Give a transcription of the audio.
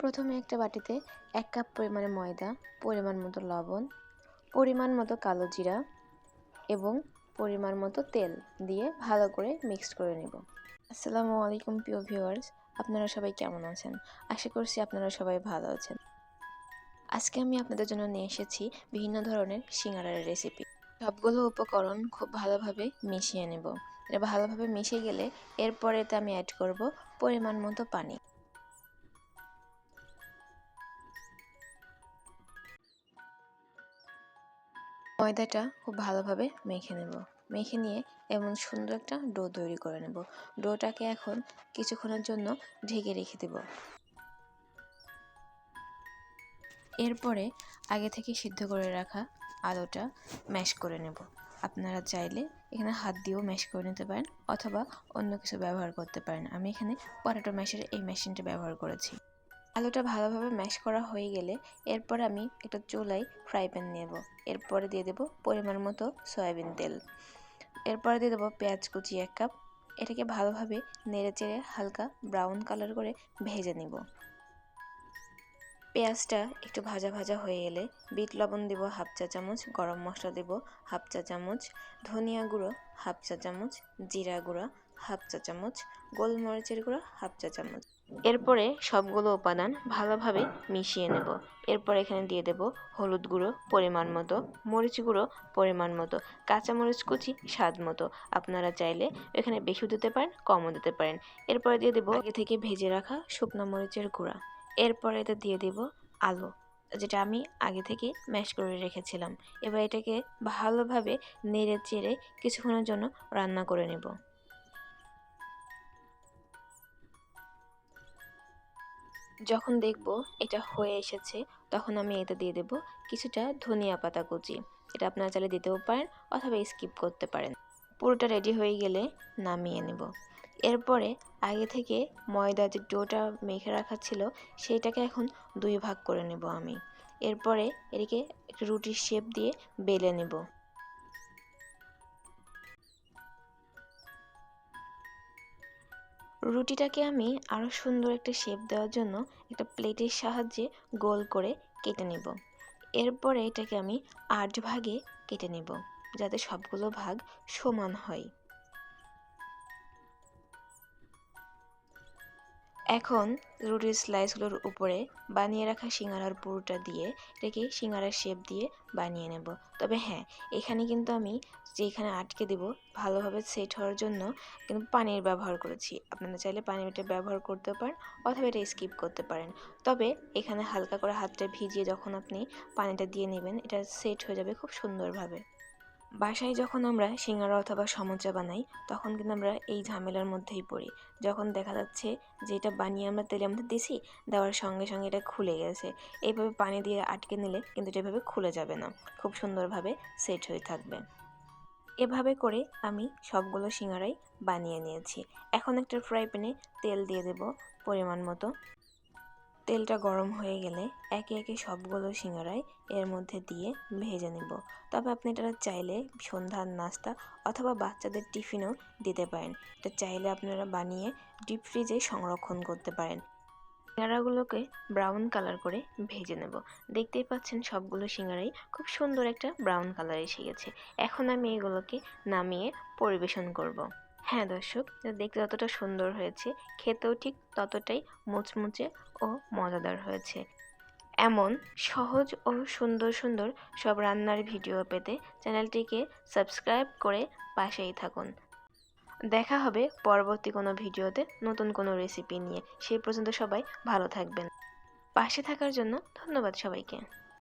প্রথমে একটা বাটিতে 1 কাপ পরিমাণে ময়দা, পরিমাণ মতো লবণ, পরিমাণ মতো কালো জিরা এবং পরিমাণ মতো তেল দিয়ে ভালো করে মিক্সড করে নেব। আসসালামু আলাইকুম প্রিয় ভিউয়ার্স, আপনারা সবাই কেমন আছেন? আশা করছি আপনারা সবাই ভালো আছেন। আজকে আমি আপনাদের জন্য নিয়ে এসেছি বিভিন্ন ধরনের সিঙ্গারার রেসিপি। সবগুলো উপকরণ খুব ভালোভাবে মিশিয়ে নেব। এটা ভালোভাবে মিশে গেলে এরপরে এতে আমি অ্যাড করব পরিমাণ মতো পানি। ময়দাটা খুব ভালোভাবে মেখে নেব। মেখে নিয়ে এমন সুন্দর একটা ডো তৈরি করে নেব। ডোটাকে এখন কিছুক্ষণের জন্য ঢেকে রেখে দেব। এরপরে আগে থেকে সিদ্ধ করে রাখা আলুটা ম্যাশ করে নেব। আপনারা চাইলে এখানে হাত দিয়েও ম্যাশ করে নিতে পারেন অথবা অন্য কিছু ব্যবহার করতে পারেন। আমি এখানে পটেটো ম্যাশের এই মেশিনটা ব্যবহার করেছি। আলুটা ভালোভাবে ম্যাশ করা হয়ে গেলে এরপর আমি একটা চুলায় ফ্রাই প্যান নেব। এরপরে দিয়ে দেব পরিমাণ মতো সয়াবিন তেল। এরপরে দিয়ে দেবো পেঁয়াজ কুচি 1 কাপ। এটাকে ভালোভাবে নেড়েচেড়ে হালকা ব্রাউন কালার করে ভেজে নিব। পেঁয়াজটা একটু ভাজা ভাজা হয়ে এলে বিট লবণ দেব 1/2 চা চামচ, গরম মশলা দেব 1/2 চা চামচ, ধনিয়া গুঁড়ো 1/2 চা চামচ, জিরা গুঁড়ো 1/2 চা চামচ, গোলমরিচের গুঁড়ো 1/2 চা চামচ। এরপরে সবগুলো উপাদান ভালোভাবে মিশিয়ে নেব। এরপর এখানে দিয়ে দেব হলুদ গুঁড়ো পরিমাণ মতো, মরিচ গুঁড়ো পরিমাণ মতো, কাঁচামরিচ কুচি স্বাদ মতো। আপনারা চাইলে এখানে বেশিও দিতে পারেন, কমও দিতে পারেন। এরপরে দিয়ে দেব আগে থেকে ভেজে রাখা শুকনো মরিচের গুঁড়া। এরপরে এতে দিয়ে দেব আলু, যেটা আমি আগে থেকে ম্যাশ করে রেখেছিলাম। এবার এটাকে ভালোভাবে নেড়ে চেড়ে কিছুক্ষণের জন্য রান্না করে নেব। যখন দেখব এটা হয়ে এসেছে তখন আমি এতে দিয়ে দেব কিছুটা ধনিয়া পাতা কুচি। এটা আপনারা চাইলে দিতেও পারেন অথবা স্কিপ করতে পারেন। পুরোটা রেডি হয়ে গেলে নামিয়ে নেব। এরপরে আগে থেকে ময়দা যে ডোটা মেখে রাখা ছিল সেইটাকে এখন 2 ভাগ করে নেব আমি। এরপরে এটিকে একটা রুটির শেপ দিয়ে বেলে নেব। রুটিটাকে আমি আরও সুন্দর একটা শেপ দেওয়ার জন্য একটা প্লেটের সাহায্যে গোল করে কেটে নেব। এরপরে এটাকে আমি 8 ভাগে কেটে নেব যাতে সবগুলো ভাগ সমান হয়। এখন রুটির স্লাইসগুলোর উপরে বানিয়ে রাখা সিঙ্গারার পুরোটা দিয়ে এটাকে সিঙ্গারার শেপ দিয়ে বানিয়ে নেব। তবে হ্যাঁ, এখানে কিন্তু আমি যেখানে আটকে দেব ভালোভাবে সেট হওয়ার জন্য কিন্তু পানির ব্যবহার করেছি। আপনারা চাইলে পানিটা ব্যবহার করতে পারেন অথবা এটা স্কিপ করতে পারেন। তবে এখানে হালকা করে হাতটা ভিজিয়ে যখন আপনি পানিটা দিয়ে নেবেন এটা সেট হয়ে যাবে খুব সুন্দরভাবে। বাসায় যখন আমরা সিঙ্গারা অথবা সমোচা বানাই তখন কিন্তু আমরা এই ঝামেলার মধ্যেই পড়ি। যখন দেখা যাচ্ছে যে এটা বানিয়ে আমরা তেলের মধ্যে দিছি, দেওয়ার সঙ্গে সঙ্গে এটা খুলে গেছে। এইভাবে পানি দিয়ে আটকে নিলে কিন্তু এটা এভাবে খুলে যাবে না, খুব সুন্দরভাবে সেট হয়ে থাকবে। এভাবে করে আমি সবগুলো সিঙ্গারাই বানিয়ে নিয়েছি। এখন একটা ফ্রাই প্যানে তেল দিয়ে দেব পরিমাণ মতো। তেলটা গরম হয়ে গেলে একে একে সবগুলো সিঙ্গারাই এর মধ্যে দিয়ে ভেজে নেব। তবে আপনি এটা চাইলে সন্ধ্যার নাস্তা অথবা বাচ্চাদের টিফিনেও দিতে পারেন। এটা চাইলে আপনারা বানিয়ে ডিপ ফ্রিজে সংরক্ষণ করতে পারেন। সিঙ্গারাগুলোকে ব্রাউন কালার করে ভেজে নেব। দেখতেই পাচ্ছেন সবগুলো সিঙ্গারাই খুব সুন্দর একটা ব্রাউন কালার এসে গেছে। এখন আমি এগুলোকে নামিয়ে পরিবেশন করব। হ্যাঁ দর্শক, এটা দেখতে যতটা সুন্দর হয়েছে খেতেও ঠিক ততটাই মুচমুচে ও মজাদার হয়েছে। এমন সহজ ও সুন্দর সুন্দর সব রান্নার ভিডিও পেতে চ্যানেলটিকে সাবস্ক্রাইব করে পাশেই থাকুন। দেখা হবে পরবর্তী কোনো ভিডিওতে নতুন কোনো রেসিপি নিয়ে। সেই পর্যন্ত সবাই ভালো থাকবেন। পাশে থাকার জন্য ধন্যবাদ সবাইকে।